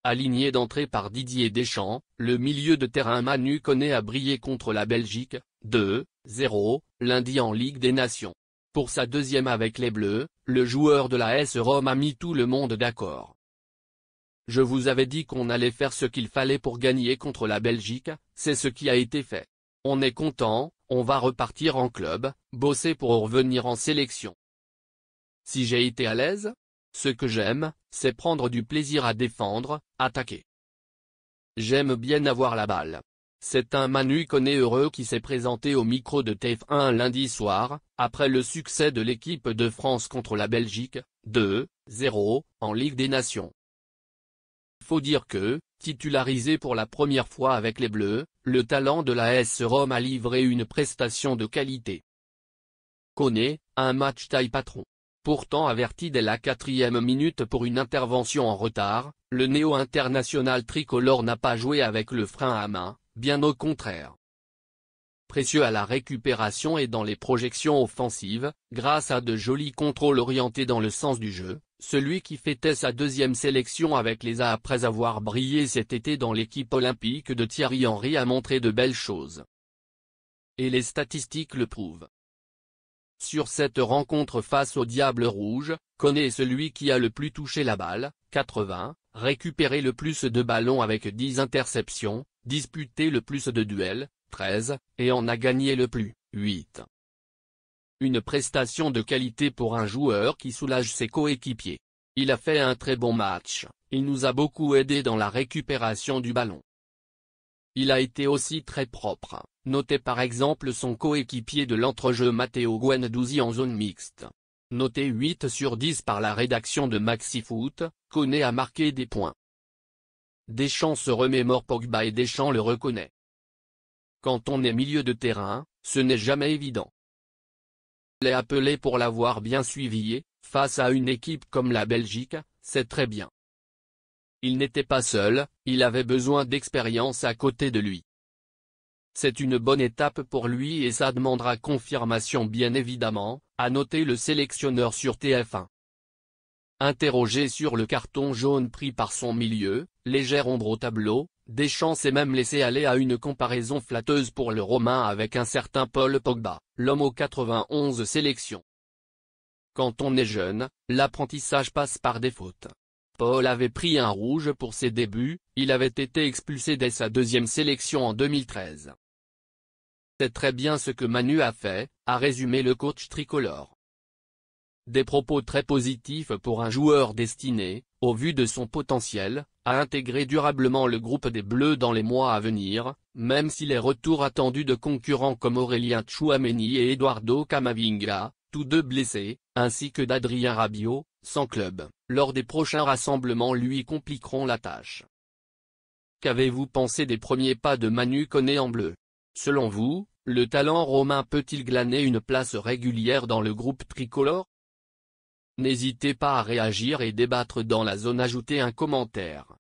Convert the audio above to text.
Aligné d'entrée par Didier Deschamps, le milieu de terrain Manu Koné a brillé contre la Belgique, 2-0, lundi en Ligue des Nations. Pour sa deuxième avec les Bleus, le joueur de la AS Rome a mis tout le monde d'accord. Je vous avais dit qu'on allait faire ce qu'il fallait pour gagner contre la Belgique, c'est ce qui a été fait. On est content, on va repartir en club, bosser pour revenir en sélection. Si j'ai été à l'aise? Ce que j'aime, c'est prendre du plaisir à défendre, attaquer. J'aime bien avoir la balle. C'est un Manu Koné heureux qui s'est présenté au micro de TF1 lundi soir, après le succès de l'équipe de France contre la Belgique, 2-0, en Ligue des Nations. Faut dire que, titularisé pour la première fois avec les Bleus, le talent de la AS Rome a livré une prestation de qualité. Koné, un match taille patron. Pourtant averti dès la 4e minute pour une intervention en retard, le néo-international tricolore n'a pas joué avec le frein à main, bien au contraire. Précieux à la récupération et dans les projections offensives, grâce à de jolis contrôles orientés dans le sens du jeu, celui qui fêtait sa deuxième sélection avec les A après avoir brillé cet été dans l'équipe olympique de Thierry Henry a montré de belles choses. Et les statistiques le prouvent. Sur cette rencontre face au Diable Rouge, Koné est celui qui a le plus touché la balle, 80, récupéré le plus de ballons avec 10 interceptions, disputé le plus de duels, 13, et en a gagné le plus, 8. Une prestation de qualité pour un joueur qui soulage ses coéquipiers. Il a fait un très bon match, il nous a beaucoup aidé dans la récupération du ballon. Il a été aussi très propre, notez par exemple son coéquipier de l'entrejeu Matteo Guendouzi en zone mixte. Noté 8 sur 10 par la rédaction de MaxiFoot, Koné a marqué des points. Deschamps se remémore Pogba et Deschamps le reconnaît. Quand on est milieu de terrain, ce n'est jamais évident. Il est appelé pour l'avoir bien suivi, face à une équipe comme la Belgique, c'est très bien. Il n'était pas seul, il avait besoin d'expérience à côté de lui. C'est une bonne étape pour lui et ça demandera confirmation bien évidemment, a noté le sélectionneur sur TF1. Interrogé sur le carton jaune pris par son milieu, légère ombre au tableau, Deschamps s'est même laissé aller à une comparaison flatteuse pour le Romain avec un certain Paul Pogba, l'homme aux 91 sélections. Quand on est jeune, l'apprentissage passe par des fautes. Paul avait pris un rouge pour ses débuts, il avait été expulsé dès sa deuxième sélection en 2013. C'est très bien ce que Manu a fait, a résumé le coach tricolore. Des propos très positifs pour un joueur destiné, au vu de son potentiel, à intégrer durablement le groupe des Bleus dans les mois à venir, même si les retours attendus de concurrents comme Aurélien Tchouaméni et Eduardo Camavinga, tous deux blessés, ainsi que d'Adrien Rabiot, sans club, lors des prochains rassemblements lui compliqueront la tâche. Qu'avez-vous pensé des premiers pas de Manu Koné en bleu? Selon vous, le talent romain peut-il glaner une place régulière dans le groupe tricolore? N'hésitez pas à réagir et débattre dans la zone, ajouter un commentaire.